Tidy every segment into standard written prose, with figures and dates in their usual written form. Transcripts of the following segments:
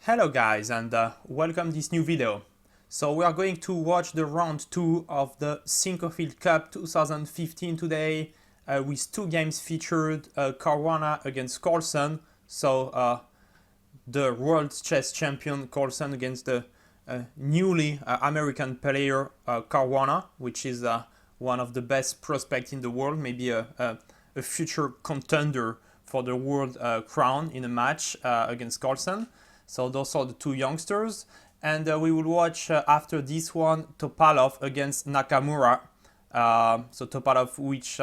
Hello guys and welcome to this new video. So we are going to watch the round 2 of the Sinquefield Cup 2015 today with two games featured, Caruana against Carlsen, so the world chess champion Carlsen against the newly American player Caruana, which is one of the best prospects in the world, maybe a future contender for the world crown in a match against Carlsen. So those are the two youngsters, and we will watch after this one Topalov against Nakamura. So Topalov, which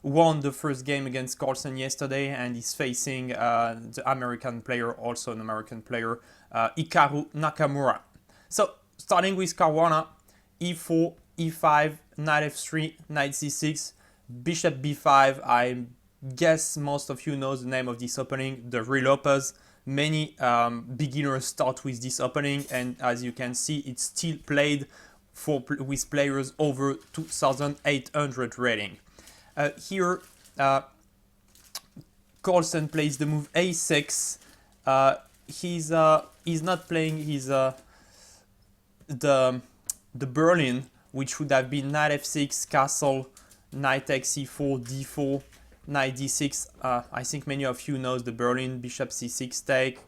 won the first game against Carlsen yesterday, and is facing the American player, also an American player, Nakamura. So starting with Caruana, e4, e5, knight f3, knight c6, bishop b5. I guess most of you know the name of this opening, the Lopez. Many beginners start with this opening, and as you can see, it's still played with players over 2,800 rating. Here, Carlsen plays the move a6. He's not playing his the Berlin, which would have been knight f6, castle, knight takes c4, d4. Knight d6, I think many of you know the Berlin, bishop c6 take,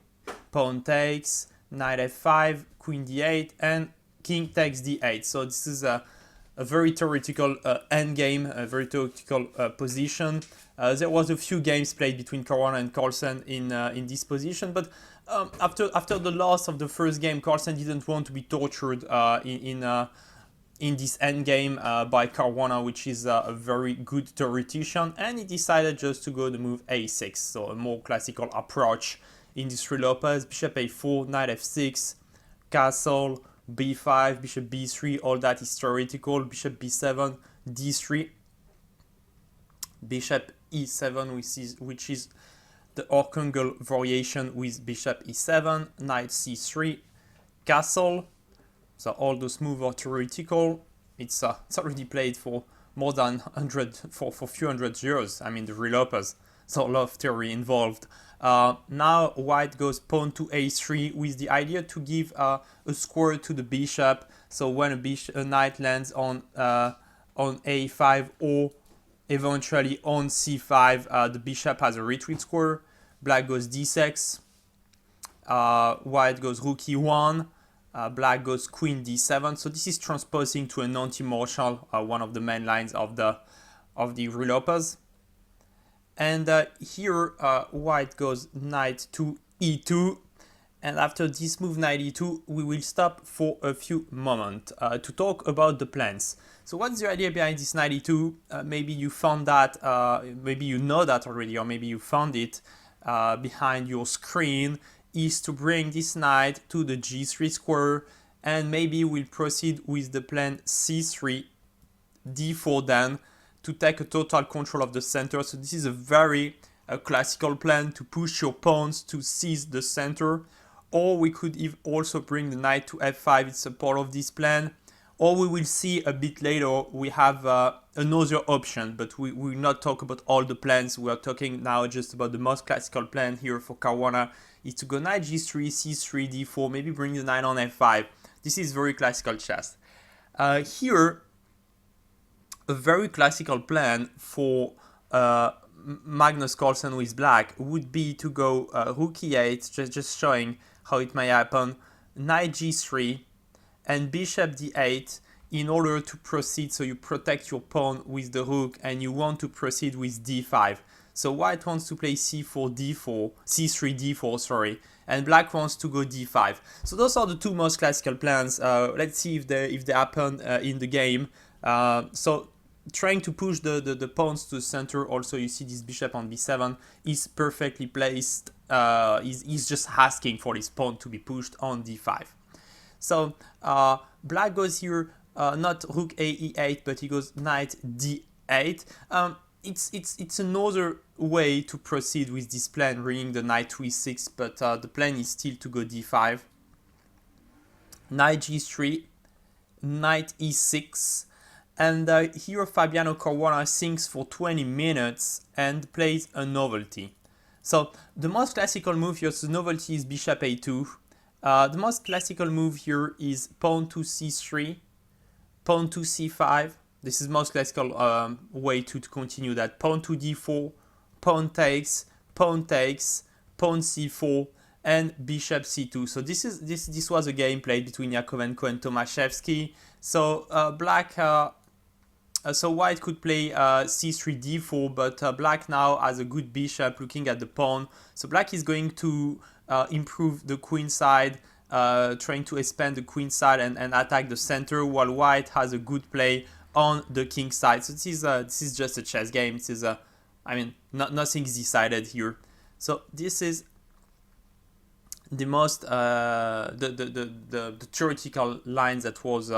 pawn takes, knight f5, queen d8, and king takes d8. So this is a very theoretical endgame, a very theoretical position. There was a few games played between Caruana and Carlsen in this position, but after the loss of the first game, Carlsen didn't want to be tortured in this endgame by Caruana, which is a very good theoretician, and he decided just to go the move a6, so a more classical approach in this Lopez. Bishop a4, knight f6, castle, b5, bishop b3, all that is theoretical. Bishop b7, d3, bishop e7, which is the Archangle variation with bishop e7, knight c3, castle. So all those moves are theoretical. It's already played for more than 100, for a few hundred years. I mean, the Lopez. So a lot of theory involved. Now white goes pawn to a3 with the idea to give a square to the bishop. So when a knight lands on a5 or eventually on c5, the bishop has a retreat square. Black goes d6. White goes rook e1. Black goes queen d7. So this is transposing to an anti-martial, one of the main lines of the Lopez. And here white goes knight to e2. And after this move knight e2, we will stop for a few moments to talk about the plans. So what's the idea behind this knight e2? Maybe you found that, maybe you know that already, or maybe you found it behind your screen, is to bring this knight to the g3 square, and maybe we'll proceed with the plan c3, d4 then, to take a total control of the center. So this is a very classical plan to push your pawns to seize the center. Or we could also bring the knight to f5, it's a part of this plan. Or we will see a bit later, we have another option, but we will not talk about all the plans. We are talking now just about the most classical plan here for Caruana, is to go knight g3, c3, d4, maybe bring the knight on f5. This is very classical chess. Here, a very classical plan for Magnus Carlsen with black would be to go rook e8, just showing how it may happen, knight g3, and bishop d8 in order to proceed, so you protect your pawn with the rook and you want to proceed with d5. So white wants to play c4, d4, c3, d4, sorry, and black wants to go d5. So those are the two most classical plans. Let's see if they happen in the game. So trying to push the pawns to the center. Also, you see this bishop on b7 is perfectly placed. He's just asking for this pawn to be pushed on d5. So black goes here, not rook a e8, but he goes knight d8. It's another way to proceed with this plan, bringing the knight to e6, but the plan is still to go d5. Knight g3, knight e6, and here Fabiano Caruana thinks for 20 minutes and plays a novelty. So the most classical move here, the novelty is bishop a2. The most classical move here is pawn to c3, pawn to c5. This is most classical way to continue that. Pawn to d4, pawn takes, pawn takes, pawn c4, and bishop c2. So this was a game played between Yakovenko and Tomaszewski. So so white could play c3 d4, but black now has a good bishop looking at the pawn. So black is going to improve the queen side, trying to expand the queen side and attack the center, while white has a good play on the king side. So this is just a chess game. This is I mean, nothing's decided here. So this is the most the theoretical lines that was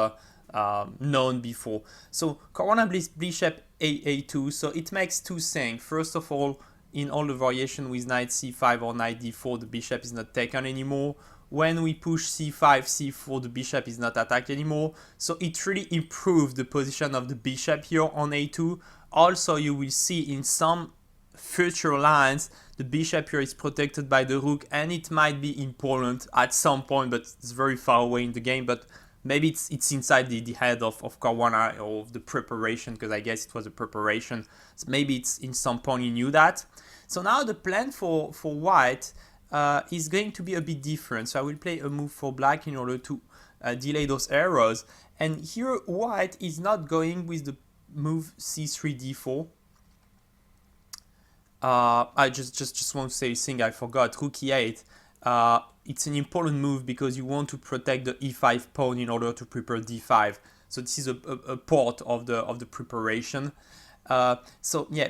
known before. So Caruana plays bishop a2, so it makes two things. First of all, in all the variation with knight c5 or knight d4, the bishop is not taken anymore. When we push c5, c4, the bishop is not attacked anymore. So it really improved the position of the bishop here on a2. Also, you will see in some future lines, the bishop here is protected by the rook, and it might be important at some point, but it's very far away in the game. But maybe it's inside the head of Caruana, or of the preparation, because I guess it was a preparation. So maybe it's in some point he knew that. So now the plan for white is going to be a bit different. So I will play a move for black in order to delay those arrows. And here white is not going with the move c3 d4. I just want to say a thing I forgot. Rook e8. It's an important move because you want to protect the e5 pawn in order to prepare d5. So this is a part of the preparation. So yeah,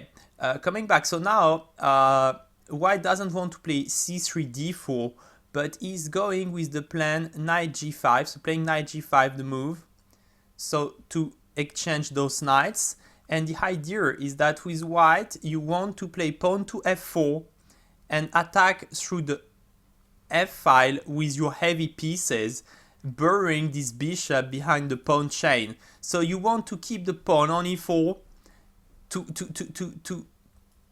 coming back. So now white doesn't want to play c3 d4, but is going with the plan knight g5. So playing knight g5 the move. So to exchange those knights. And the idea is that with white, you want to play pawn to f4 and attack through the f file with your heavy pieces, burying this bishop behind the pawn chain. So you want to keep the pawn on e4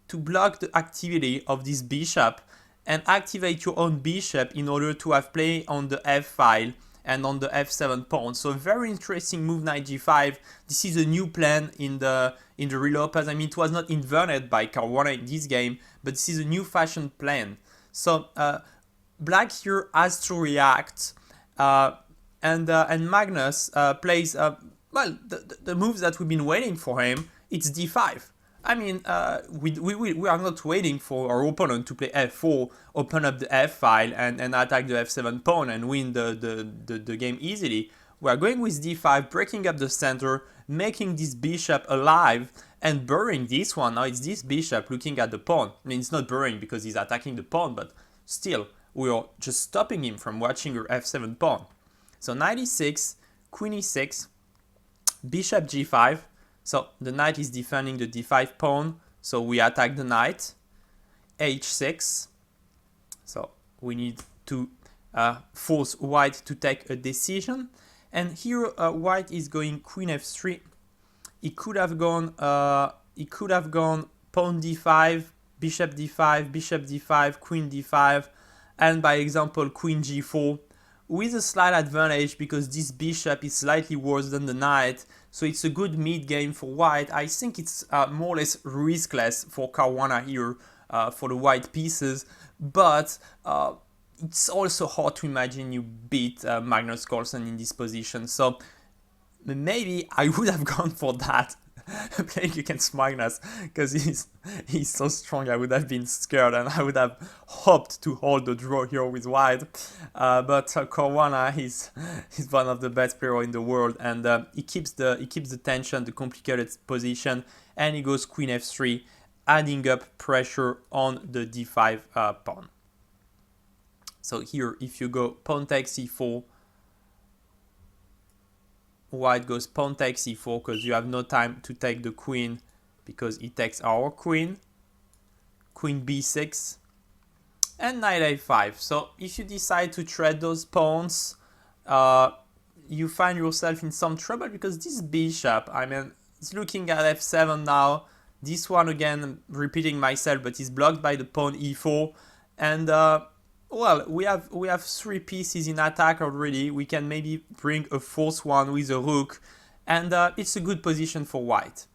to block the activity of this bishop and activate your own bishop in order to have play on the f file and on the f7 pawn. So a very interesting move, knight g5. This is a new plan in the real Opens. I mean, it was not invented by Caruana in this game, but this is a new fashion plan. So black here has to react, and Magnus plays well the moves that we've been waiting for him. It's d5. I mean, we are not waiting for our opponent to play f4, open up the f file, and attack the f7 pawn and win the game easily. We are going with d5, breaking up the center, making this bishop alive, and burying this one. Now it's this bishop looking at the pawn. I mean, it's not burying because he's attacking the pawn, but still, we are just stopping him from watching your f7 pawn. So knight e6, queen e6, bishop g5. So the knight is defending the d5 pawn, so we attack the knight. h6, so we need to force white to take a decision. And here white is going queen f3. He could have gone pawn d5, bishop d5, bishop d5, queen d5, and by example queen g4, with a slight advantage because this bishop is slightly worse than the knight. So it's a good mid game for white. I think it's more or less riskless for Caruana here for the white pieces, but it's also hard to imagine you beat Magnus Carlsen in this position. So maybe I would have gone for that, playing against Magnus, because he's so strong. I would have been scared and I would have hoped to hold the draw here with white. But Caruana, he's one of the best players in the world, and he keeps the tension, the complicated position, and he goes queen f3, adding up pressure on the d5 pawn. So here, if you go pawn takes c4, white goes pawn takes c4 because you have no time to take the queen because he takes our queen. Queen b6 and knight a5. So if you decide to trade those pawns, you find yourself in some trouble because this bishop, I mean, it's looking at f7 now. This one again, repeating myself, but is blocked by the pawn e4, and Well, we have 3 pieces in attack already. We can maybe bring a fourth one with a rook, and it's a good position for white.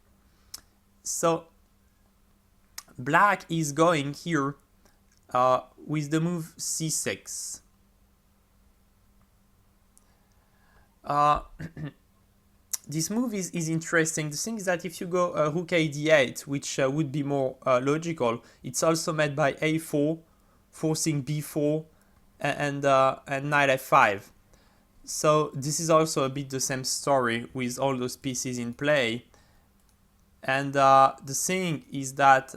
So black is going here with the move c6. This move is interesting. The thing is that if you go rook a d8, which would be more logical, it's also met by a4, forcing b4, and knight f5. So this is also a bit the same story with all those pieces in play. And the thing is that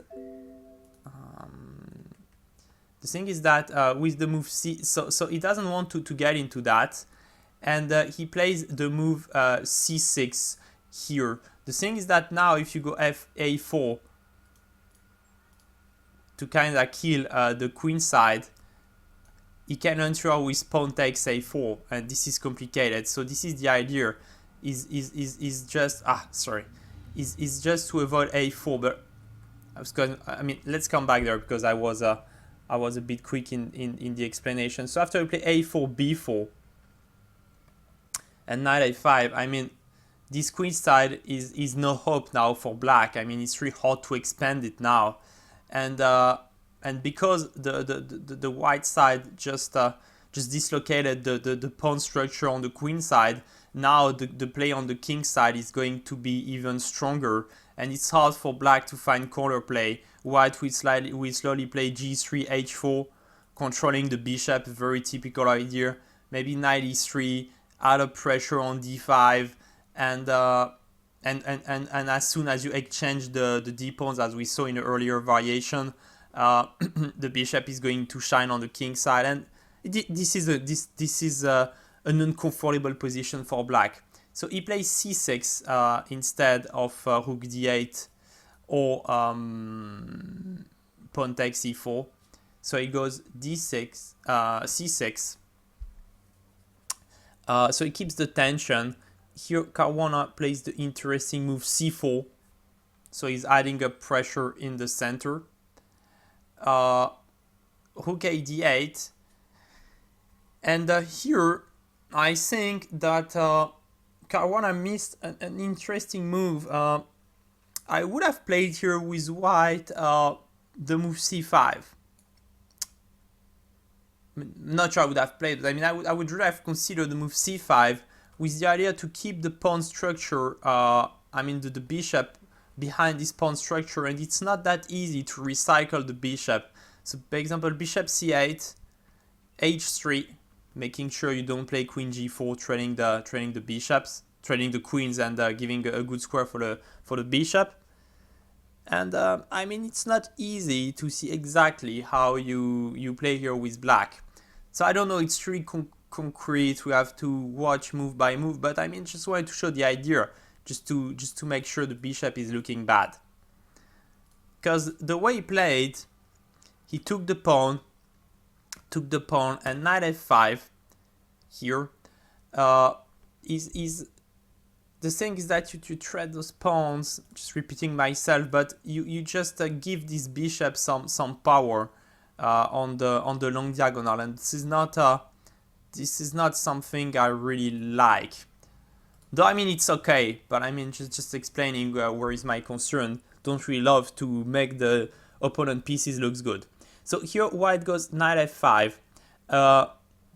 with the move c, so he doesn't want to get into that, and he plays the move c6 here. The thing is that now if you go a4 to kind of kill the queen side, he can enter with pawn takes a4, and this is complicated. So this is the idea, is just to avoid a4. But let's come back there because I was a bit quick in the explanation. So after we play a4, b4, and knight a5, this queen side is no hope now for black. It's really hard to expand it now, and because the white side just dislocated the pawn structure on the queen side, now the play on the king side is going to be even stronger, and it's hard for black to find counterplay. White will slowly play g3, h4, controlling the bishop, very typical idea. Maybe knight e3, add up pressure on d5, and as soon as you exchange the d-pawns, as we saw in the earlier variation, the bishop is going to shine on the king side, and this is an uncomfortable position for black. So he plays c6 instead of rook d8 or pawn takes e4. So he goes d6, c6. So he keeps the tension. Here Caruana plays the interesting move c4. So he's adding up pressure in the center. Rook a d8. And here I think that Caruana missed an interesting move. I would have played here with white the move c5. Not sure I would have played, but I would rather have considered the move c5 with the idea to keep the pawn structure, the bishop behind this pawn structure, and it's not that easy to recycle the bishop. So, for example, bishop c8, h3, making sure you don't play queen g4, trailing the bishops, trailing the queens, and giving a good square for the bishop. And it's not easy to see exactly how you play here with black. So I don't know, it's really concrete. We have to watch move by move, but just wanted to show the idea, just to make sure the bishop is looking bad. Because the way he played, he took the pawn, and knight f5 here is the thing is that you trade those pawns, just repeating myself, but you just give this bishop some power on the long diagonal, and this is not something I really like. Though it's okay, but just explaining where is my concern. Don't really love to make the opponent pieces looks good. So here white goes knight f5.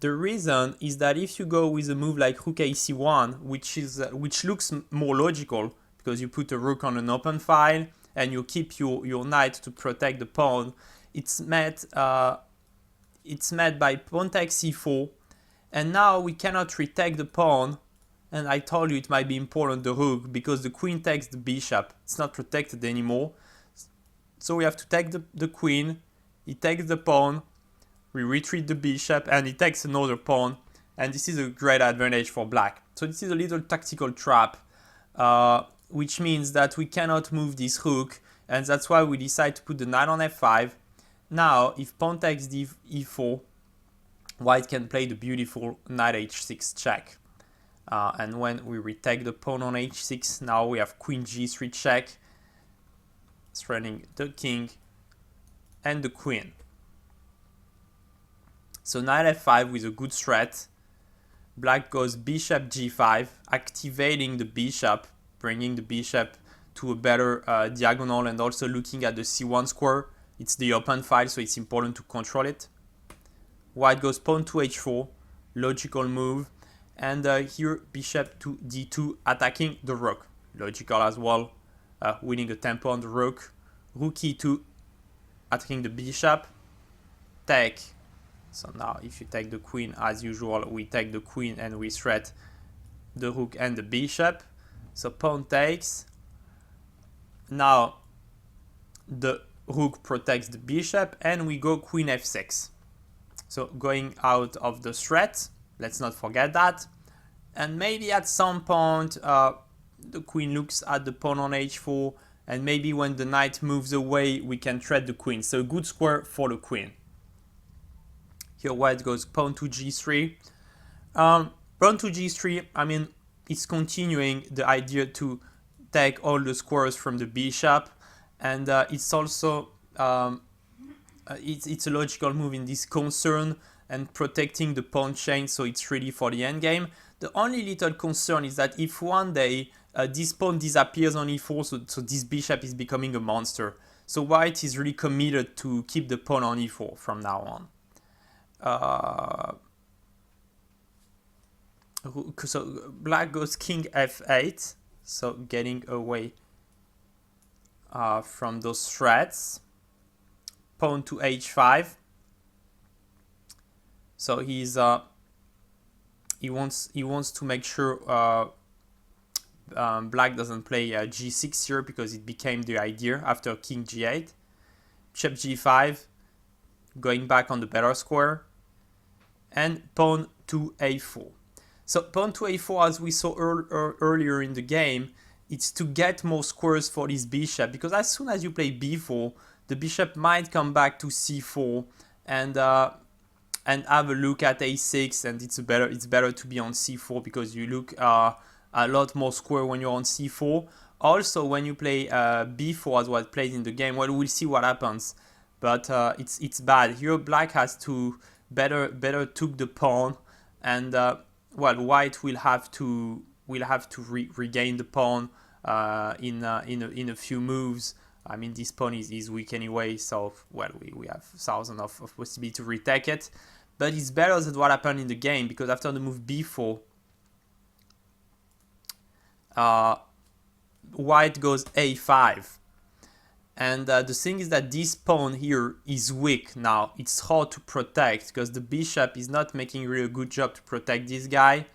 The reason is that if you go with a move like rook a c1, which looks more logical because you put a rook on an open file and you keep your knight to protect the pawn, it's met by pawn takes c4, and now we cannot retake the pawn. And I told you it might be important, the rook, because the queen takes the bishop. It's not protected anymore. So we have to take the queen, he takes the pawn, we retreat the bishop, and he takes another pawn. And this is a great advantage for black. So this is a little tactical trap, which means that we cannot move this rook, and that's why we decide to put the knight on f5. Now, if pawn takes e4, white can play the beautiful knight h6 check. And when we retake the pawn on h6, now we have queen g3 check, threatening the king and the queen. So knight f5 with a good threat. Black goes bishop g5, activating the bishop, bringing the bishop to a better diagonal, and also looking at the c1 square. It's the open file, so it's important to control it. White goes pawn to h4, logical move, and here bishop to d2, attacking the rook. Logical as well, winning a tempo on the rook. Rook e2, attacking the bishop. Take. So now if you take the queen, as usual, we take the queen and we threat the rook and the bishop. So pawn takes. Now the rook protects the bishop and we go queen f6. So going out of the threat, let's not forget that. And maybe at some point the queen looks at the pawn on h4, and maybe when the knight moves away we can threat the queen. So a good square for the queen. Here white goes pawn to g3. Pawn to g3, I mean, it's continuing the idea to take all the squares from the bishop, and it's also it's a logical move in this concern and protecting the pawn chain, so it's ready for the endgame. The only little concern is that if one day this pawn disappears on e4, so this bishop is becoming a monster. So white is really committed to keep the pawn on e4 from now on. So black goes king f8, so getting away from those threats. Pawn to h5. So he wants to make sure black doesn't play g6 here, because it became the idea after king g8. Bishop g5, going back on the better square. And pawn to a4. So pawn to a4, as we saw earlier in the game, it's to get more squares for this bishop, because as soon as you play b4, the bishop might come back to c4 and have a look at a6, and it's better to be on c4 because you look a lot more square when you're on c4. Also, when you play b4 as what plays in the game, well, we'll see what happens, but it's bad. Here black has to better took the pawn, and well, white will have to regain the pawn in a few moves. I mean, this pawn is weak anyway, so well, we have thousands of possibility to retake it, but it's better than what happened in the game, because after the move b4, white goes a5. And the thing is that this pawn here is weak now. It's hard to protect because the bishop is not making really a good job to protect this guy.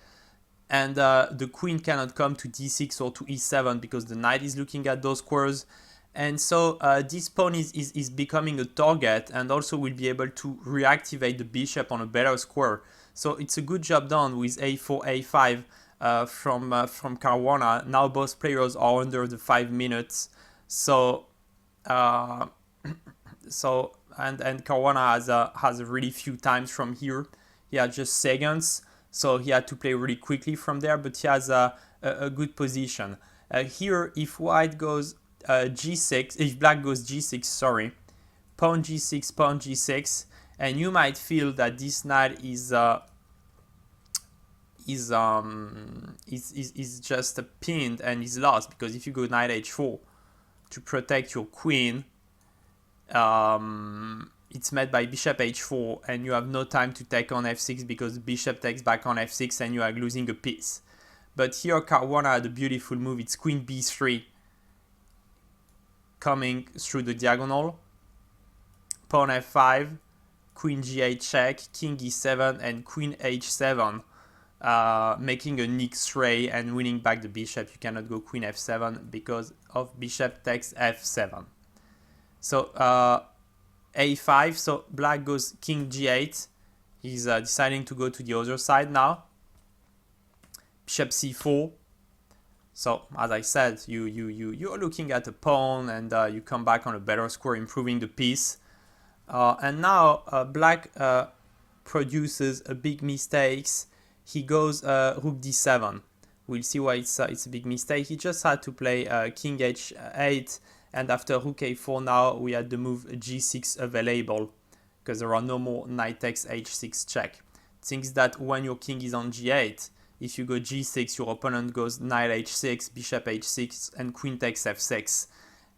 And the queen cannot come to d6 or to e7 because the knight is looking at those squares. And so this pawn is becoming a target, and also will be able to reactivate the bishop on a better square. So it's a good job done with a4, a5 from Caruana. Now both players are under the 5 minutes. So and Caruana has a really few times from here. He had just seconds, so he had to play really quickly from there, but he has a good position. Here, if white goes g6, if black goes g6, sorry, pawn g6, pawn g6, and you might feel that this knight is just pinned and is lost, because if you go knight h4 to protect your queen, it's met by bishop h4, and you have no time to take on f6 because the bishop takes back on f6 and you are losing a piece. But here Caruana had a beautiful move. It's queen b3 coming through the diagonal, pawn f5, queen g8 check, king e7, and queen h7, making a nick ray and winning back the bishop. You cannot go queen f7 because of bishop takes f7. So a5, so black goes king g8. He's deciding to go to the other side now. Bishop c4. So as I said, you're looking at a pawn, and you come back on a better square, improving the piece. And now black produces a big mistakes. He goes rook d7. We'll see why it's a big mistake. He just had to play king h8, and after rook a4 now we had the move g6 available, because there are no more knight takes h6 check. Thinks that when your king is on g8, if you go g6, your opponent goes knight h6, bishop h6, and queen takes f6.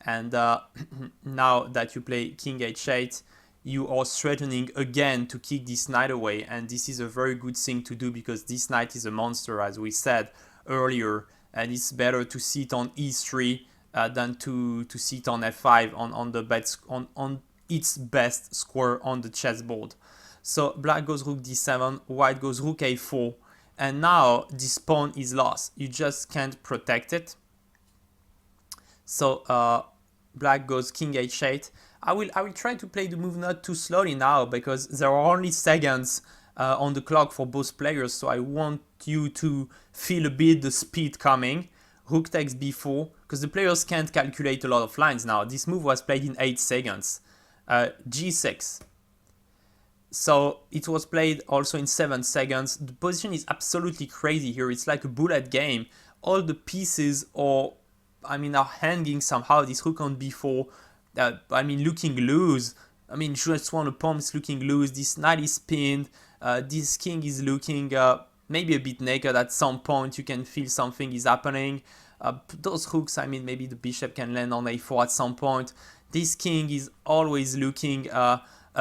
And now that you play king h8, you are threatening again to kick this knight away. And this is a very good thing to do because this knight is a monster, as we said earlier. And it's better to sit on e3 than to sit on f5 on its best square on the chessboard. So black goes rook d7, white goes rook a4. And now this pawn is lost. You just can't protect it. So black goes king h8. I will try to play the move not too slowly now because there are only seconds on the clock for both players. So I want you to feel a bit the speed coming. Rook takes b4 because the players can't calculate a lot of lines now. This move was played in 8 seconds. G6. So it was played also in 7 seconds. The position is absolutely crazy here. It's like a bullet game. All the pieces are hanging somehow. This rook on b4, looking loose. Just one pawn is looking loose. This knight is pinned. This king is looking maybe a bit naked at some point. You can feel something is happening. Those hooks, maybe the bishop can land on a4 at some point. This king is always looking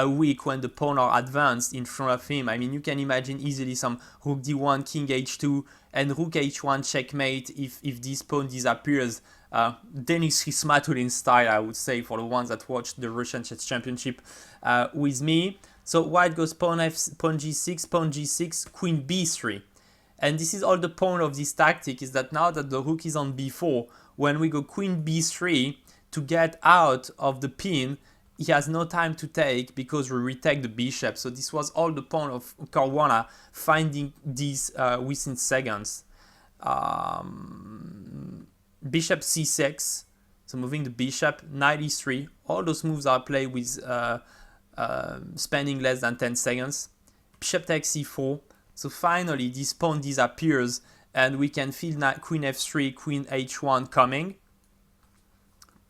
weak when the pawn are advanced in front of him. You can imagine easily some rook d1, king h2, and rook h1 checkmate if this pawn disappears. Denis Ismatulin style, I would say, for the ones that watched the Russian Chess Championship with me. So white goes pawn g6, queen b3. And this is all the point of this tactic, is that now that the rook is on b4, when we go queen b3 to get out of the pin, he has no time to take because we retake the bishop. So this was all the point of Caruana finding this within seconds. Bishop c6, so moving the bishop, knight e3. All those moves are played with spanning less than 10 seconds. Bishop takes c4. So finally this pawn disappears and we can feel queen f3, queen h1 coming.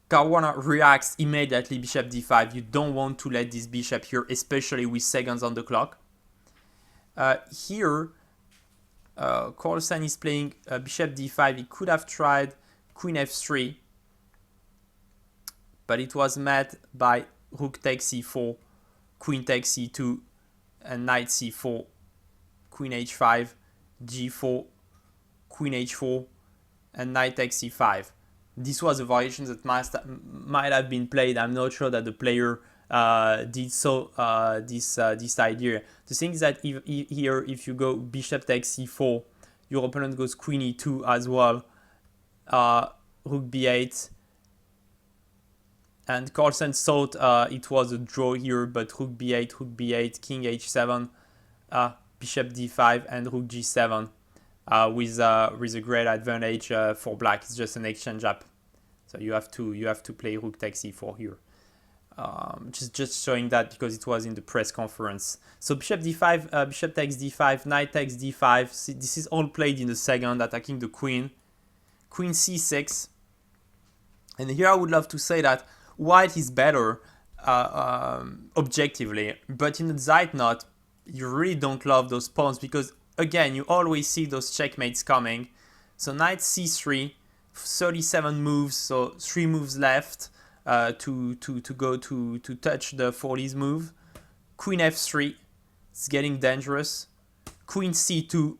Caruana reacts immediately, bishop d5. You don't want to let this bishop here, especially with seconds on the clock. Here, Carlsen is playing bishop d5. He could have tried queen f3, but it was met by rook takes c4, queen takes c2, and knight c4, queen h5, g4, queen h4, and knight takes c5. This was a variation that might have been played. I'm not sure that the player did so this idea. The thing is that if you go bishop takes c4, your opponent goes queen e2 as well, rook b8, and Carlsen thought it was a draw here, but rook b8, king h7, bishop d5, and rook g7 with a great advantage for black. It's just an exchange up, so you have to play rook takes c4 here. Just showing that because it was in the press conference. So bishop d5, bishop takes d5, knight takes d5. See, this is all played in the second, attacking the queen. Queen c6. And here I would love to say that white is better objectively, but in the Zeitnot, you really don't love those pawns because, again, you always see those checkmates coming. So knight c3, 37 moves, so 3 moves left. To go to touch the 40s move. Queen f3, it's getting dangerous. Queen c2,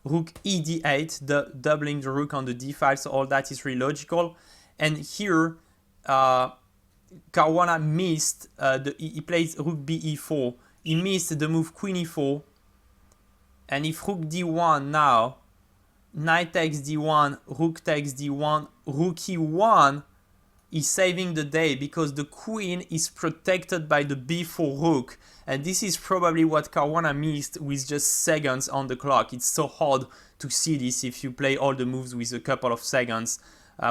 rook e d8, doubling the rook on the d file, so all that is really logical. And here, Caruana missed, he plays rook b e4. He missed the move queen e4. And if rook d1 now, knight takes d1, rook takes d1, rook e1, is saving the day because the queen is protected by the b4 rook, and this is probably what Caruana missed with just seconds on the clock. It's so hard to see this if you play all the moves with a couple of seconds.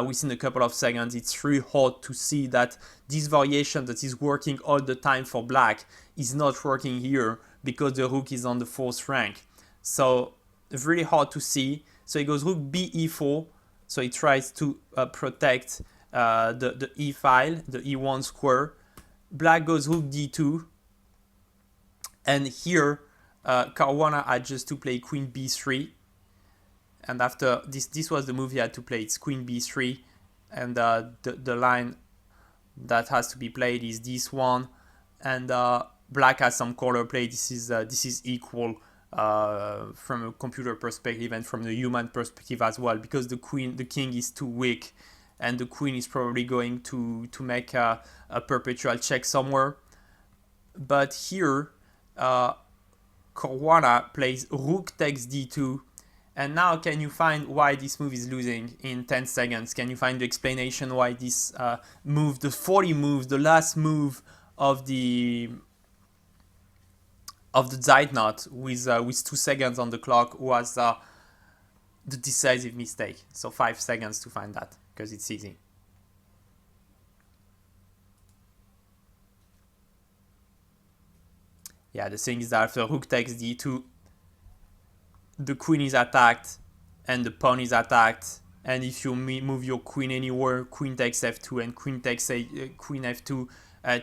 Within a couple of seconds, it's really hard to see that this variation that is working all the time for black is not working here because the rook is on the 4th rank. So it's really hard to see. So he goes rook b e4, so he tries to protect the e file, the e1 square. Black goes rook d2, And here, Caruana had just to play queen b3. And after this was the move he had to play. It's queen b3. And the line that has to be played is this one. And black has some color play. This is equal from a computer perspective and from the human perspective as well, because the king is too weak, and the queen is probably going to make a perpetual check somewhere. But here, Caruana plays rook takes d2, and now can you find why this move is losing in 10 seconds? Can you find the explanation why this move, the 40 move, the last move of the Zeitnot with 2 seconds on the clock was the decisive mistake? So 5 seconds to find that, because it's easy. Yeah, the thing is that after rook takes d2, the queen is attacked and the pawn is attacked, and if you move your queen anywhere, queen takes f2 and queen takes queen f2,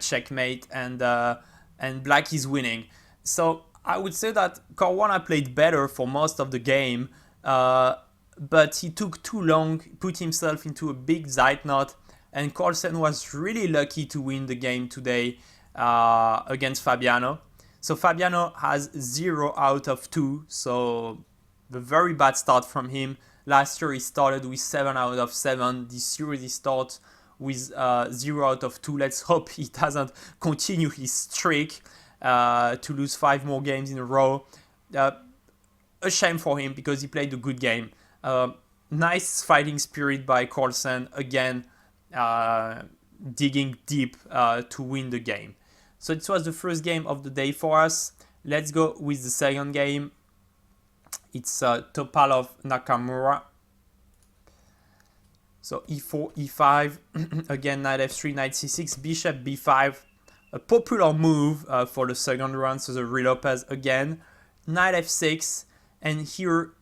checkmate, and black is winning. So I would say that Caruana played better for most of the game, but he took too long, put himself into a big Zeitnot, and Carlsen was really lucky to win the game today against Fabiano. So Fabiano has 0 out of 2, so a very bad start from him. Last year he started with 7 out of 7. This year he starts with 0 out of 2. Let's hope he doesn't continue his streak to lose 5 more games in a row. A shame for him, because he played a good game. Nice fighting spirit by Carlsen, again digging deep to win the game. So this was the first game of the day for us. Let's go with the second game. It's Topalov Nakamura. So e4, e5, again knight f3, knight c6, bishop b5. A popular move for the second round, so the Ruy Lopez again. Knight f6, and here,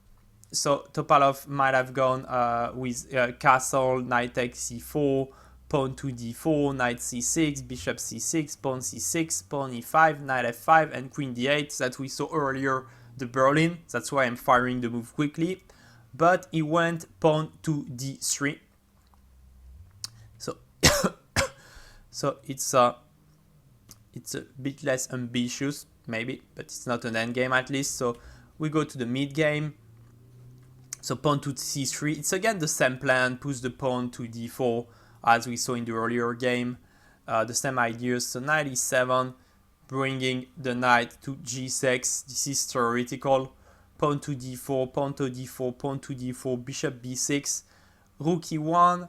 so Topalov might have gone with castle, knight takes c4, pawn to d4, knight c6, bishop c6, pawn c6, pawn e5, knight f5, and queen d8 that we saw earlier, the Berlin. That's why I'm firing the move quickly. But he went pawn to d3. So, so it's a bit less ambitious, maybe, but it's not an endgame at least. So we go to the mid game. So pawn to c3. It's again the same plan, push the pawn to d4, as we saw in the earlier game. The same ideas. So knight e7, bringing the knight to g6. This is theoretical. Pawn to d4, pawn to d4, pawn to d4, bishop b6, rook e1.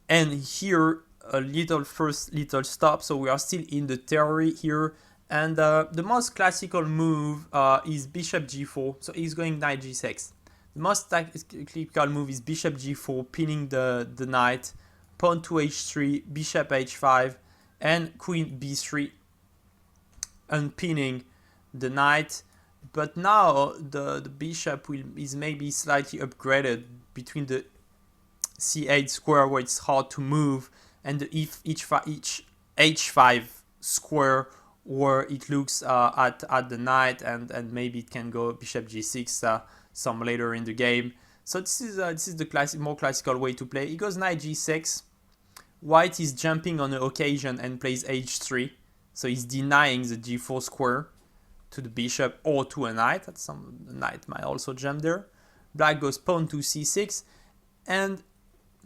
And here, a little stop. So we are still in the theory here. And the most classical move is bishop g4. So he's going knight g6. The most typical move is bishop g4, pinning the knight, pawn to h3, bishop h5, and queen b3, unpinning the knight. But now the bishop is maybe slightly upgraded between the c8 square, where it's hard to move, and the h5 square, where it looks at the knight, and maybe it can go bishop g6 some later in the game. So this is the more classical way to play. He goes knight g6. White is jumping on the occasion and plays h3. So he's denying the g4 square to the bishop or to a knight. The knight might also jump there. Black goes pawn to c6 and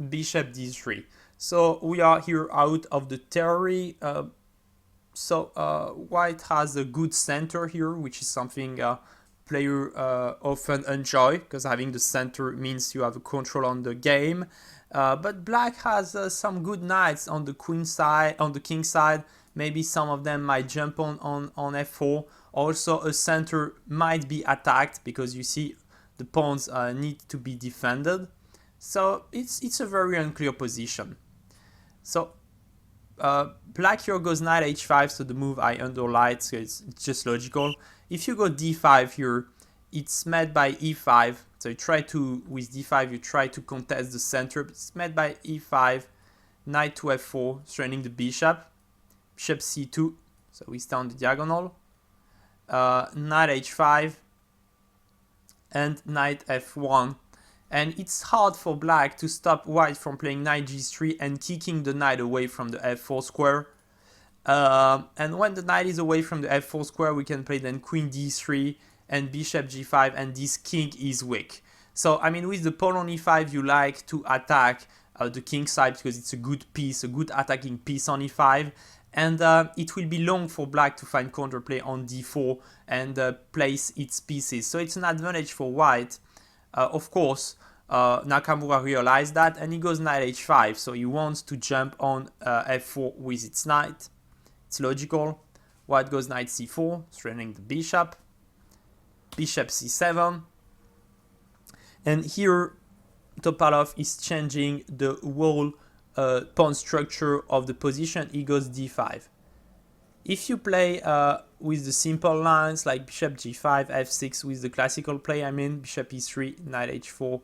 bishop d3. So we are here out of the theory. White has a good center here, which is something player often enjoy, because having the center means you have a control on the game. But black has some good knights on the queen side, on the king side. Maybe some of them might jump on f4. Also, a center might be attacked, because you see the pawns need to be defended. So it's a very unclear position. So black here goes knight h5, so the move I underlined, so it's just logical. If you go d5 here, it's met by e5. So with d5, you try to contest the center, but it's met by e5, knight to f4, straining the bishop, bishop c2, so we stay on the diagonal. knight h5, and knight f1. And it's hard for black to stop white from playing knight g3 and kicking the knight away from the f4 square. And when the knight is away from the f4 square, we can play then queen d3 and bishop g5, and this king is weak. So, I mean, with the pawn on e5, you like to attack the king side because it's a good piece, a good attacking piece on e5. And it will be long for black to find counterplay on d4 and place its pieces. So it's an advantage for white. Of course, Nakamura realized that, and he goes knight h5. So he wants to jump on f4 with its knight. It's logical. White goes knight c4, threatening the bishop. Bishop c7. And here, Topalov is changing the whole pawn structure of the position. He goes d5. If you play with the simple lines like bishop g5, f6 with the classical play, I mean bishop e3, knight h4,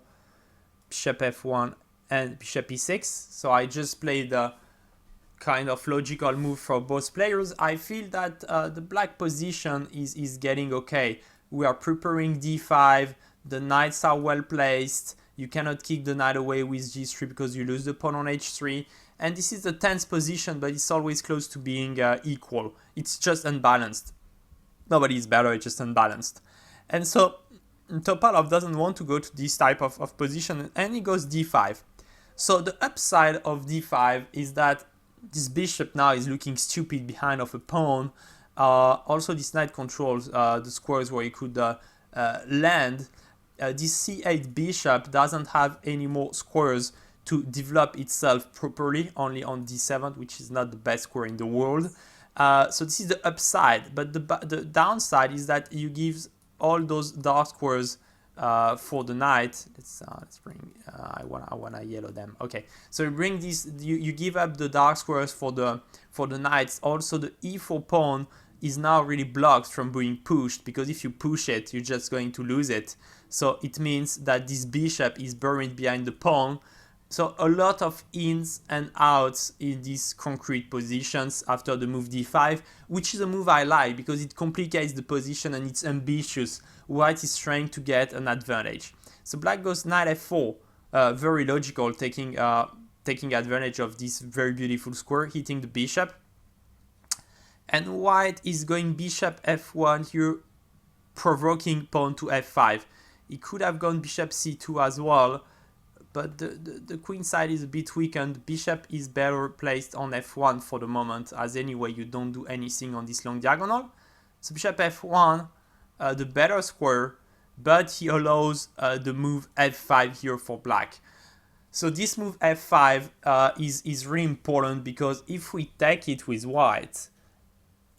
bishop f1, and bishop e6. So I just played the kind of logical move for both players. I feel that the black position is getting okay. We are preparing d5, the knights are well placed. You cannot kick the knight away with g3 because you lose the pawn on h3. And this is the tense position, but it's always close to being equal. It's just unbalanced. Nobody is better, it's just unbalanced. And so Topalov doesn't want to go to this type of position, and he goes d5. So the upside of d5 is that this bishop now is looking stupid behind of a pawn. Also, this knight controls the squares where he could land. This c8 bishop doesn't have any more squares to develop itself properly, only on d7, which is not the best square in the world. So this is the upside, but the downside is that you give all those dark squares for the knight. Let's bring. I wanna yellow them. Okay, so you bring this. You give up the dark squares for the knights. Also, the e4 pawn is now really blocked from being pushed, because if you push it, you're just going to lose it. So it means that this bishop is buried behind the pawn. So a lot of ins and outs in these concrete positions after the move d5, which is a move I like because it complicates the position and it's ambitious. White is trying to get an advantage. So black goes knight f4, very logical, taking advantage of this very beautiful square, hitting the bishop. And white is going bishop f1 here, provoking pawn to f5. He could have gone bishop c2 as well, but the queen side is a bit weakened. Bishop is better placed on f1 for the moment, as anyway you don't do anything on this long diagonal. So bishop f1, the better square, but he allows the move f5 here for black. So this move f5 is really important, because if we take it with white,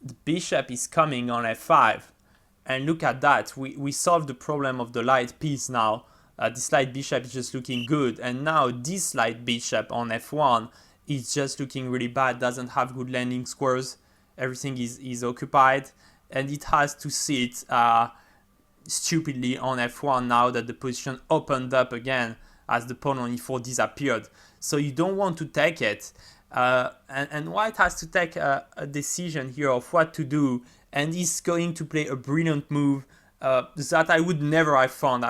the bishop is coming on f5. And look at that, we solved the problem of the light piece now. This light bishop is just looking good, and now this light bishop on f1 is just looking really bad, doesn't have good landing squares, everything is occupied, and it has to sit stupidly on f1 now that the position opened up again as the pawn on e4 disappeared. So you don't want to take it, and white has to take a decision here of what to do, and he's going to play a brilliant move that I would never have found.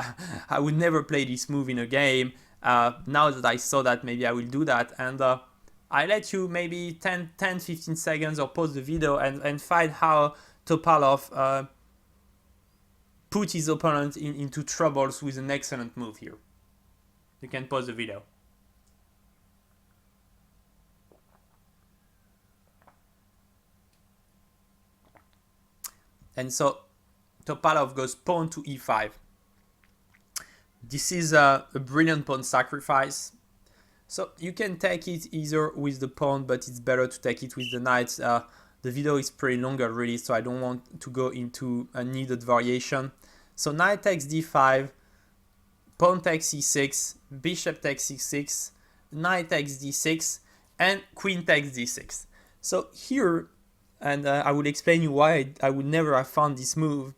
I would never play this move in a game. Now that I saw that, maybe I will do that. And I let you maybe 10-15 seconds or pause the video and find how Topalov put his opponent into troubles with an excellent move here. You can pause the video. And so Topalov goes pawn to e5. This is a brilliant pawn sacrifice. So you can take it either with the pawn, but it's better to take it with the knight. The video is pretty long already, so I don't want to go into a needed variation. So knight takes d5, pawn takes e6, bishop takes e6, knight takes d6, and queen takes d6. So here, and I will explain you why I would never have found this move,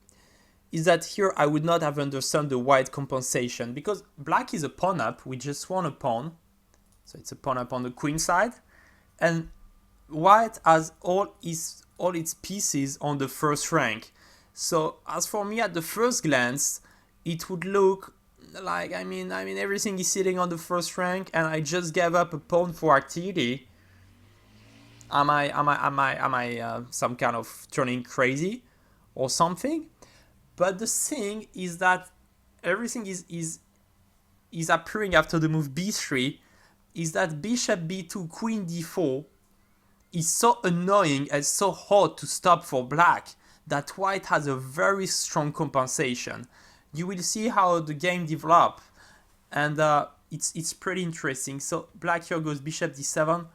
is that here I would not have understood the white compensation, because black is a pawn up, we just won a pawn, so it's a pawn up on the queen side, and white has all its pieces on the first rank. So as for me, at the first glance, it would look like, I mean everything is sitting on the first rank, and I just gave up a pawn for activity. Am I some kind of turning crazy or something? But the thing is that everything is appearing after the move b3, is that bishop b2, queen d4 is so annoying and so hard to stop for black that white has a very strong compensation. You will see how the game develops, and it's pretty interesting. So black here goes bishop d7,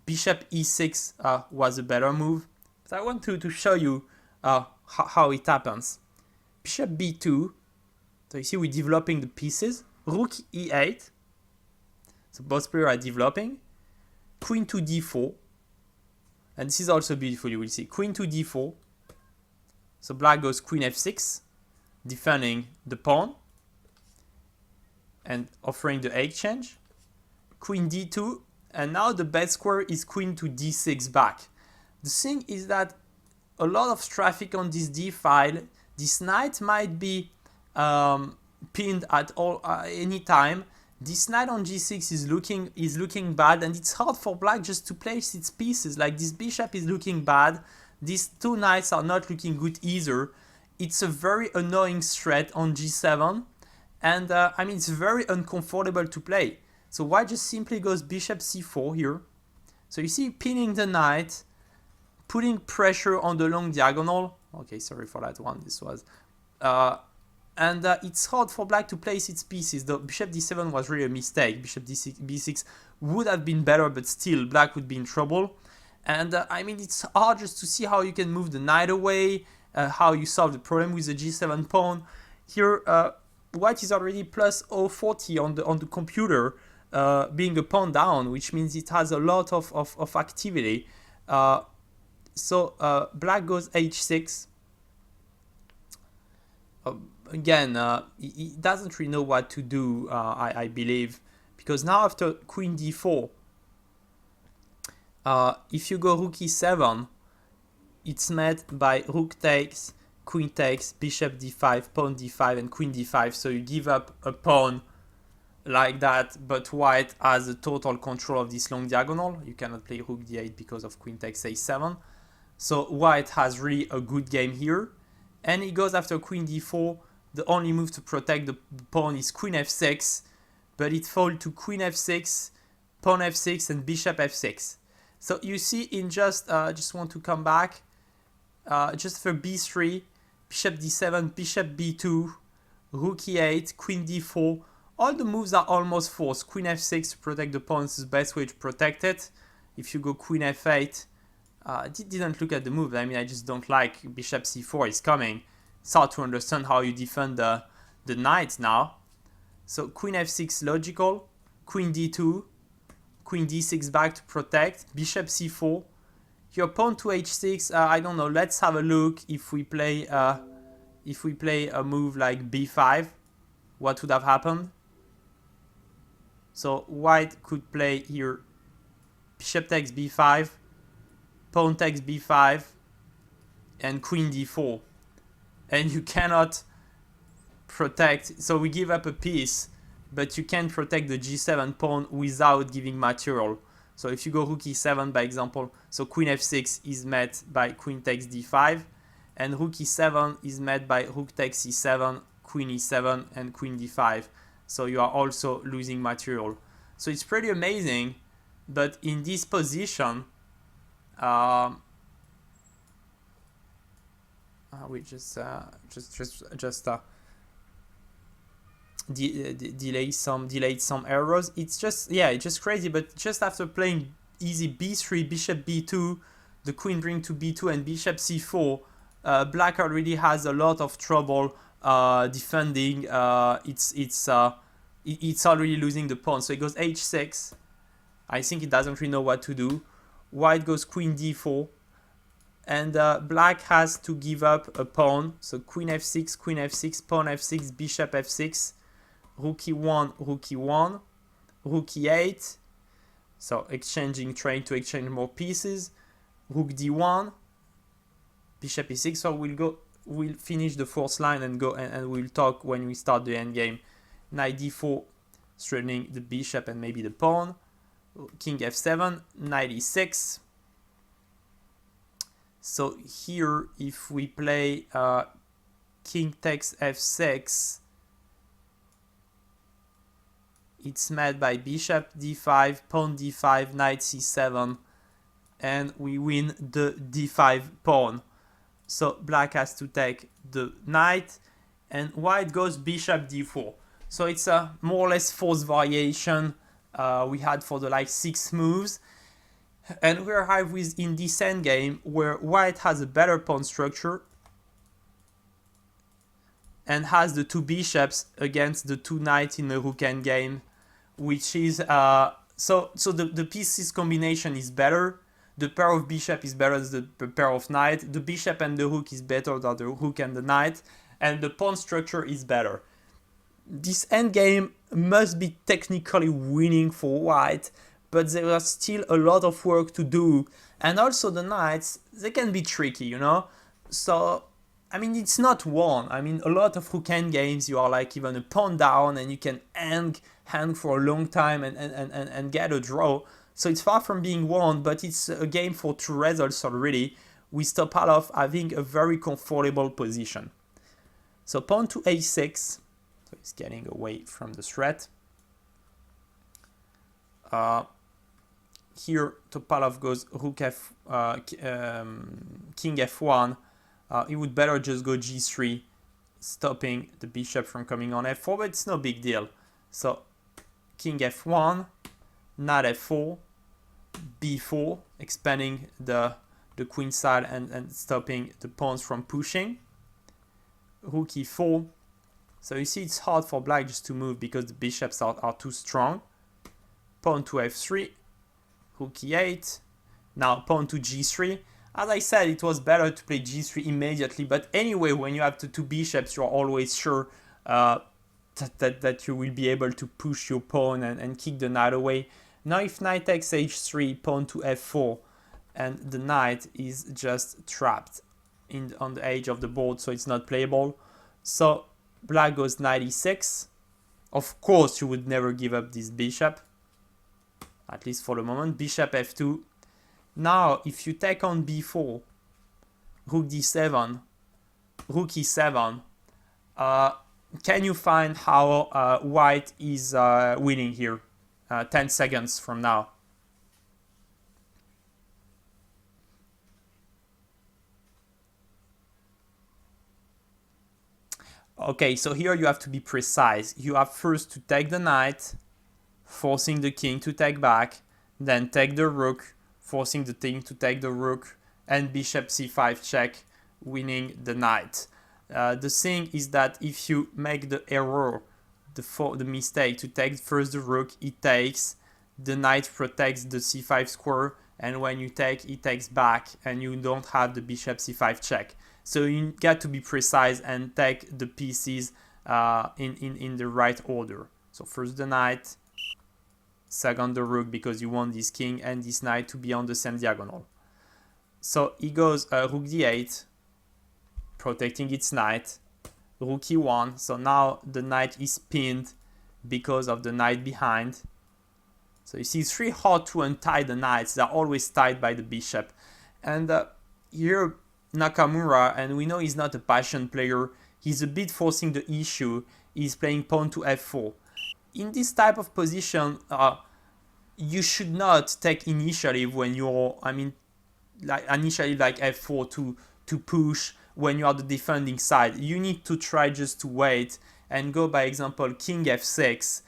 bishop e6 was a better move, but I want to show you how it happens. Bishop b2, so you see we're developing the pieces. Rook e8, so both players are developing. Queen to d4, and this is also beautiful, you will see. Queen to d4, so black goes queen f6, defending the pawn and offering the exchange. Queen d2, and now the best square is queen to d6 back. The thing is that a lot of traffic on this d file. This knight might be pinned at any time. This knight on g6 is looking bad, and it's hard for black just to place its pieces. Like this bishop is looking bad. These two knights are not looking good either. It's a very annoying threat on g7, and I mean it's very uncomfortable to play. So white just simply goes bishop c4 here. So you see pinning the knight, putting pressure on the long diagonal. Okay, sorry for that one. This was and it's hard for black to place its pieces. The bishop d7 was really a mistake. Bishop d6, b6 would have been better, but still black would be in trouble. And I mean, it's hard just to see how you can move the knight away, how you solve the problem with the g7 pawn. Here, white is already plus 040 on the computer, being a pawn down, which means it has a lot of activity. So black goes h6. Again, he doesn't really know what to do, I believe, because now after queen d4, if you go rook e7, it's met by rook takes, queen takes, bishop d5, pawn d5, and queen d5. So you give up a pawn like that, but white has a total control of this long diagonal. You cannot play rook d8 because of queen takes a7. So white has really a good game here. And he goes after queen d4. The only move to protect the pawn is queen f6, but it falls to queen f6, pawn f6, and bishop f6. So you see, in just want to come back, just for b3, bishop d7, bishop b2, rook e8, queen d4. All the moves are almost forced. Queen f6 to protect the pawn is the best way to protect it. If you go queen f8, didn't look at the move. I mean, I just don't like bishop c4 is coming. It's hard to understand how you defend the knight now. So queen f6 logical, queen d2, queen d6 back to protect, bishop c4. Your pawn to h6. I don't know. Let's have a look. If we play a move like b5, what would have happened? So white could play here bishop takes b5, pawn takes b5, and queen d4. And you cannot protect, so we give up a piece, but you can't protect the g7 pawn without giving material. So if you go rook e7, by example, so queen f6 is met by queen takes d5, and rook e7 is met by rook takes e7, queen e7, and queen d5. So you are also losing material. So it's pretty amazing, but in this position, we just delayed some errors. It's just crazy. But just after playing easy b3, bishop b2, the queen bring to b2, and bishop c4, black already has a lot of trouble defending. It's already losing the pawn. So it goes h6. I think it doesn't really know what to do. White goes queen d4. And black has to give up a pawn. So queen f6, pawn f6, bishop f6, rook e1, rook e1, rook e8. So trying to exchange more pieces. Rook d1, bishop e6. So we'll go we'll finish the fourth line and go and we'll talk when we start the end game. Knight d4, threatening the bishop and maybe the pawn. King f7, knight e6. So here, if we play king takes f6, it's met by bishop d5, pawn d5, knight c7, and we win the d5 pawn. So black has to take the knight, and white goes bishop d4. So it's a more or less forced variation we had for the like 6 moves. And we arrive with in this endgame where white has a better pawn structure and has the 2 bishops against the 2 knights in the rook endgame, which is so the pieces combination is better. The pair of bishop is better than the pair of knight. The bishop and the rook is better than the rook and the knight, and the pawn structure is better. This endgame must be technically winning for white, but there is still a lot of work to do. And also the knights, they can be tricky, you know? So, I mean, it's not won. I mean, a lot of rook endgames, you are like even a pawn down and you can hang for a long time and get a draw. So it's far from being won, but it's a game for 2 results already, with Topalov having a very comfortable position. So pawn to a6, so he's getting away from the threat. Here Topalov goes rook f, king f1. He would better just go g3, stopping the bishop from coming on f4, but it's no big deal. So king f1, knight f4, b4, expanding the queen side and stopping the pawns from pushing. Rook e4. So you see it's hard for black just to move because the bishops are too strong. Pawn to f3, rook e8, now pawn to g3. As I said, it was better to play g3 immediately, but anyway, when you have the 2 bishops, you're always sure that you will be able to push your pawn and kick the knight away. Now if knight takes h3, pawn to f4, and the knight is just trapped on the edge of the board, so it's not playable. So black goes knight e6. Of course, you would never give up this bishop, at least for the moment. Bishop f2. Now, if you take on b4, rook d7, rook e7, can you find how white is winning here? 10 seconds from now. Okay, so here you have to be precise. You have first to take the knight, forcing the king to take back, then take the rook, forcing the king to take the rook, and bishop c5 check, winning the knight. The thing is that if you make the error, the mistake to take first the rook, it takes, the knight protects the c5 square, and when you take, it takes back, and you don't have the bishop c5 check. So you got to be precise and take the pieces in the right order. So first the knight, second the rook, because you want this king and this knight to be on the same diagonal. So he goes rook d8, protecting its knight, rook e1. So now the knight is pinned because of the knight behind. So you see it's really hard to untie the knights. They're always tied by the bishop. And here Nakamura, and we know he's not a passion player, he's a bit forcing the issue. He's playing pawn to f4. In this type of position, you should not take initiative when you're, like initiative like f4 to push when you are the defending side. You need to try just to wait and go, by example, king f6.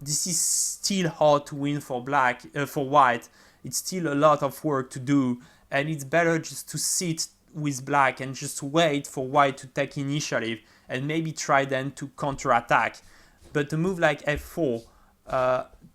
This is still hard to win for black, for white. It's still a lot of work to do, and it's better just to sit with black and just wait for white to take initiative and maybe try then to counterattack. But a move like f4,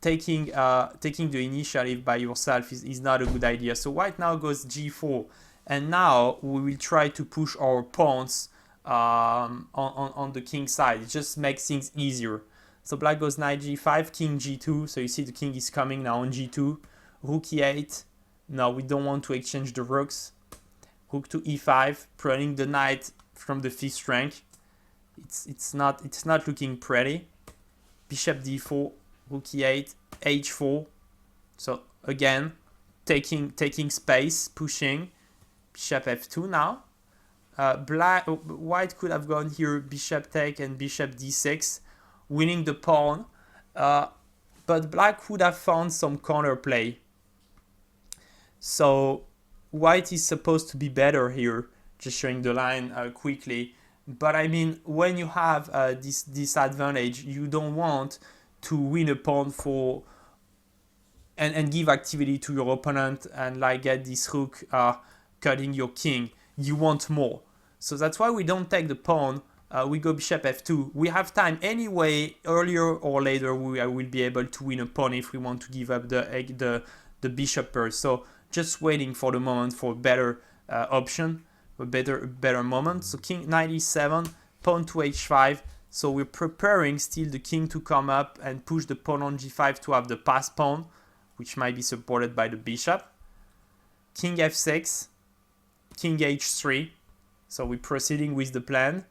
taking the initiative by yourself is not a good idea. So white now goes g4, and now we will try to push our pawns on the king side. It just makes things easier. So black goes knight g5, king g2. So you see the king is coming now on g2. Rook e8. Now we don't want to exchange the rooks. Rook to e5, preventing the knight from the 5th rank. It's not looking pretty. Bishop d4, rook e8, h4. So again, taking space, pushing. Bishop f2 now. White could have gone here bishop take and bishop d6, winning the pawn. But black would have found some counterplay. So white is supposed to be better here, just showing the line quickly. But I mean, when you have this disadvantage, you don't want to win a pawn for and give activity to your opponent and like get this rook cutting your king. You want more. So that's why we don't take the pawn. We go bishop f2. We have time anyway. Earlier or later, we will be able to win a pawn if we want to give up the bishop pair. So just waiting for the moment for a better option, a better moment. So king knight e7, pawn to h5. So we're preparing still the king to come up and push the pawn on g5 to have the pass pawn, which might be supported by the bishop. King f6, king h3. So we're proceeding with the plan.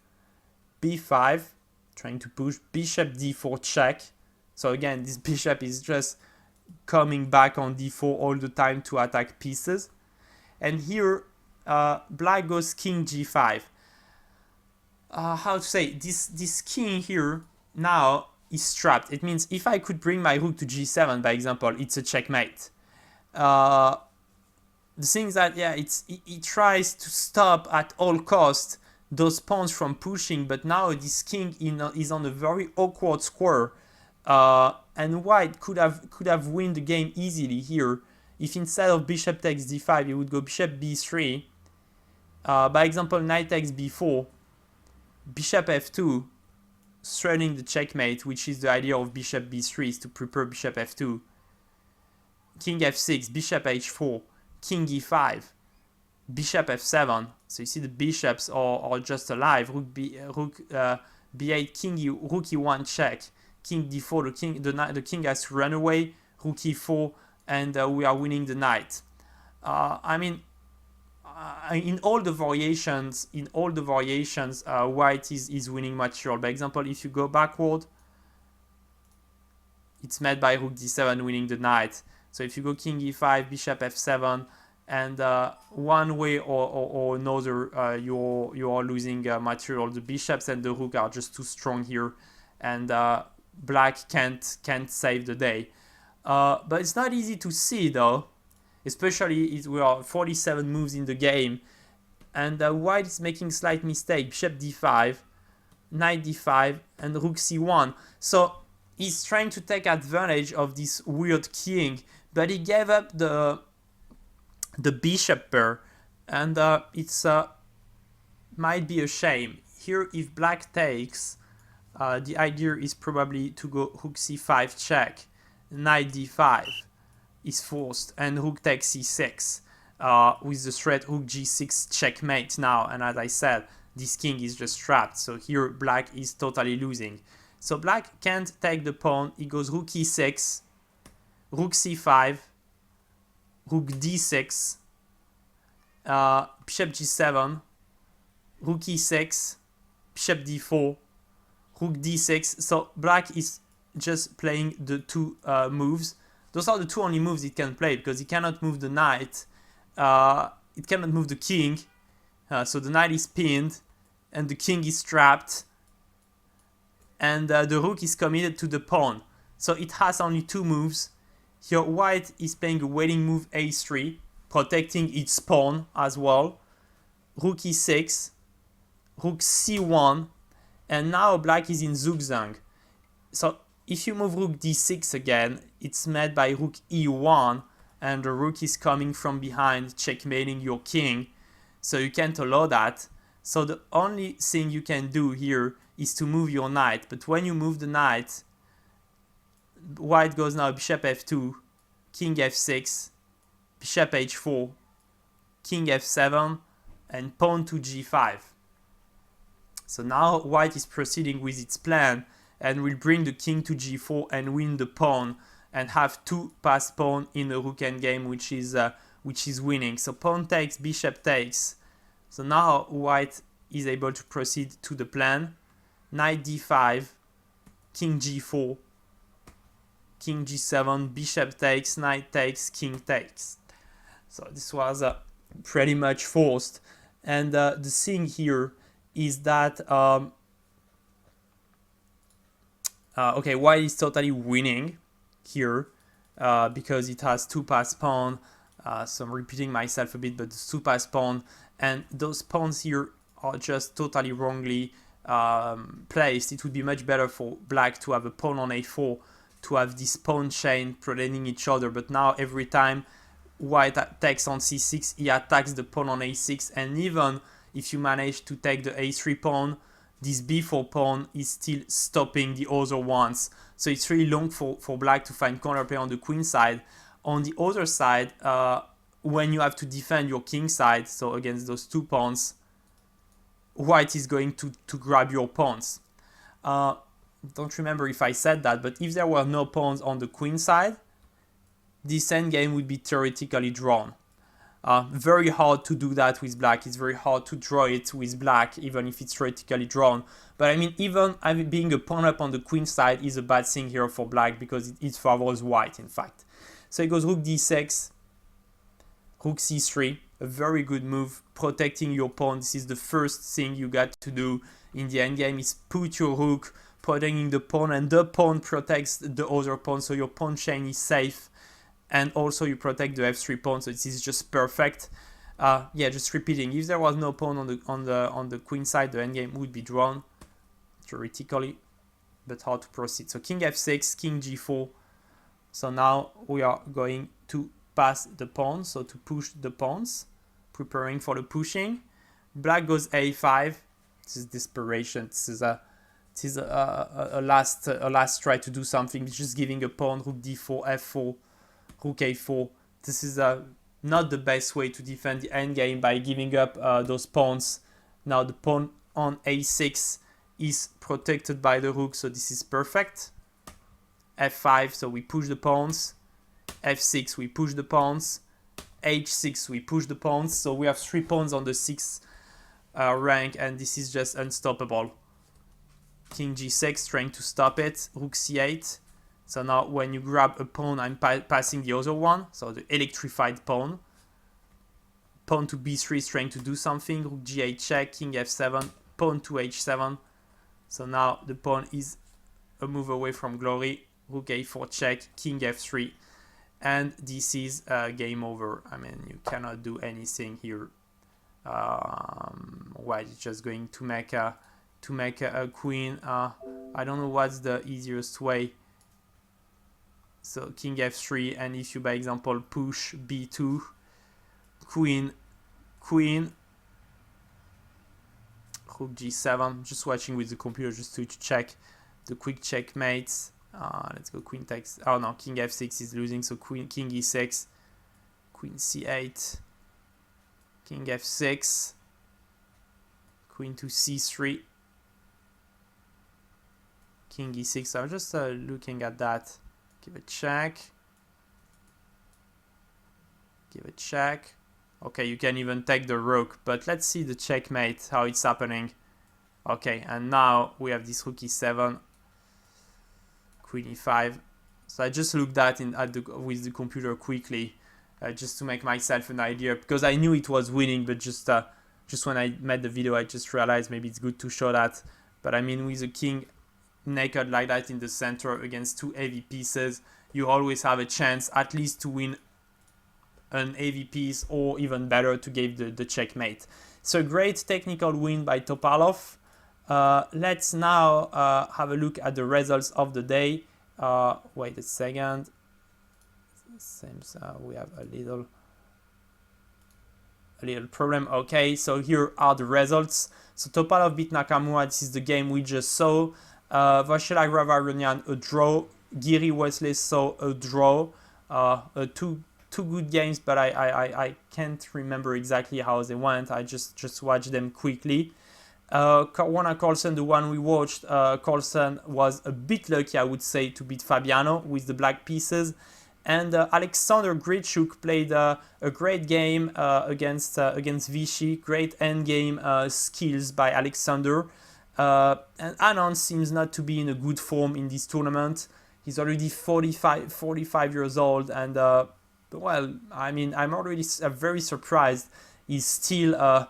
b5, trying to push bishop d4 check. So again, this bishop is just coming back on d4 all the time to attack pieces. And here, black goes king g5. How to say, this king here now is trapped. It means if I could bring my rook to g7, by example, it's a checkmate. The thing is that, yeah, it tries to stop at all costs those pawns from pushing, but now this king is on a very awkward square, and white could have win the game easily here if instead of bishop takes d5, he would go bishop b3. By example, knight takes b4, bishop f2, threatening the checkmate, which is the idea of bishop b3, is to prepare bishop f2. King f6, bishop h4, king e5, bishop f7. So you see the bishops are just alive. Rook b8, king rook e1 check, king d4. The king has to run away. Rook e4, and we are winning the knight. I mean, in all the variations, white is winning material. By example, if you go backward, it's met by rook d7, winning the knight. So if you go king e5, bishop f7, and one way or another, you are losing material. The bishops and the rook are just too strong here, and black can't save the day. But it's not easy to see though, especially we are 47 moves in the game, and white is making slight mistake. Bishop d5, knight d5, and rook c1. So he's trying to take advantage of this weird king, but he gave up the bishop pair, and it's might be a shame. Here, if black takes, the idea is probably to go rook c5 check, knight d5 is forced, and rook takes c6 with the threat rook g6 checkmate now. And as I said, this king is just trapped, so here black is totally losing. So black can't take the pawn. He goes rook e6, rook c5, rook d6, bishop g7, rook e6, bishop d4, rook d6. So black is just playing the two moves. Those are the two only moves it can play, because it cannot move the knight, it cannot move the king, so the knight is pinned and the king is trapped, and the rook is committed to the pawn. So it has only two moves. Here white is playing a waiting move a3, protecting its pawn as well. Rook e6, rook c1, and now black is in zugzwang. So if you move rook d6 again, it's met by rook e1, and the rook is coming from behind, checkmating your king. So you can't allow that. So the only thing you can do here is to move your knight. But when you move the knight, white goes now bishop f2, king f6, bishop h4, king f7, and pawn to g5. So now white is proceeding with its plan and will bring the king to g4 and win the pawn, and have two passed pawn in the rook endgame, which is winning. So pawn takes, bishop takes, So now white is able to proceed to the plan. Knight d5, king g4, king g7, bishop takes, knight takes, king takes. So this was pretty much forced. And the thing here is that, okay, white is totally winning here because it has two pass pawn. So I'm repeating myself a bit, but the two pass pawn. And those pawns here are just totally wrongly placed. It would be much better for black to have a pawn on a4, to have this pawn chain protecting each other. But now every time white takes on c6, he attacks the pawn on a6, and even if you manage to take the a3 pawn, this b4 pawn is still stopping the other ones. So it's really long for black to find counterplay on the queen side. On the other side, when you have to defend your king side, so against those two pawns, white is going to grab your pawns. Don't remember if I said that, but if there were no pawns on the queen side, this endgame would be theoretically drawn. Very hard to do that with black. It's very hard to draw it with black, even if it's theoretically drawn. But I mean, even being a pawn up on the queen side is a bad thing here for black because it favors white, in fact. So it goes rook d6, rook c3, a very good move, protecting your pawn. This is the first thing you got to do in the endgame, is put your rook, protecting the pawn, and the pawn protects the other pawn, so your pawn chain is safe. And also you protect the f3 pawn, so this is just perfect. Yeah, just repeating. If there was no pawn on the queen side, the endgame would be drawn theoretically, but hard to proceed. So king f6, king g4. So now we are going to pass the pawns, so to push the pawns, preparing for the pushing. Black goes a5. This is desperation. This is a last try to do something. It's just giving a pawn, rook d4, f4. Rook a4. This is not the best way to defend the endgame by giving up those pawns. Now the pawn on a6 is protected by the rook, so this is perfect. f5, so we push the pawns. f6, we push the pawns. h6, we push the pawns. So we have 3 pawns on the 6th rank, and this is just unstoppable. King g6, trying to stop it. Rook c8. So now when you grab a pawn, I'm passing the other one, so the electrified pawn. Pawn to b3 is trying to do something. Rook g8 check, king f7, pawn to h7. So now the pawn is a move away from glory. Rook a4 check, king f3. And this is game over. I mean, you cannot do anything here. White is just going to make a queen. I don't know what's the easiest way. So king f3, and if you, by example, push b2, queen, rook g7. Just watching with the computer just to check the quick checkmates. Let's go queen takes. Oh no, king f6 is losing, so king e6, queen c8, king f6, queen to c3, king e6. I'm just looking at that. Give a check. Give a check. Okay, you can even take the rook, but let's see the checkmate, how it's happening. Okay, and now we have this rook e7, queen e5. So I just looked at with the computer quickly, just to make myself an idea, because I knew it was winning, but just when I made the video, I just realized maybe it's good to show that. But I mean, with the king naked like that in the center against 2 heavy pieces, you always have a chance at least to win an heavy piece, or even better, to give the checkmate. So great technical win by Topalov. Let's now have a look at the results of the day. Wait a second. Seems we have a little problem. Okay, so here are the results. So Topalov beat Nakamura. This is the game we just saw. Vashela Gravarunian, a draw. Giri Wesley saw a draw. Two good games, but I can't remember exactly how they went. I just watched them quickly. Caruana Carlsen, the one we watched, Carlsen was a bit lucky, I would say, to beat Fabiano with the black pieces. And Alexander Grichuk played a great game against Vichy. Great endgame skills by Alexander. And Anand seems not to be in a good form in this tournament. He's already 45 years old, and well, I mean, I'm already very surprised. He's still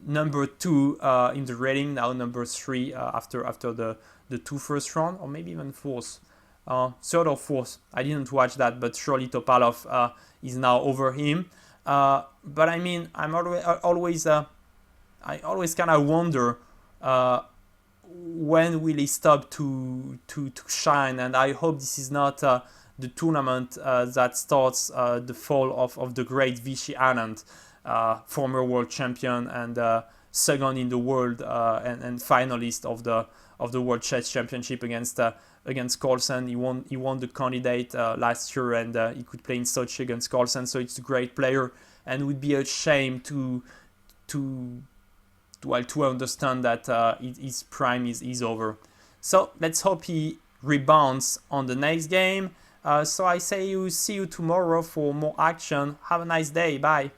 number 2 in the rating, now number 3 after the 2 first round, or maybe even 4th. 3rd or 4th. I didn't watch that, but surely Topalov is now over him. But I mean, I always kind of wonder when will he stop to shine, and I hope this is not the tournament that starts the fall of the great Vichy Anand, former world champion and second in the world and finalist of the World Chess Championship against Carlsen. He won the candidate last year, and he could play in Sochi against Carlsen. So it's a great player, and it would be a shame to understand that his prime is over. So let's hope he rebounds on the next game. So I say see you tomorrow for more action. Have a nice day. Bye.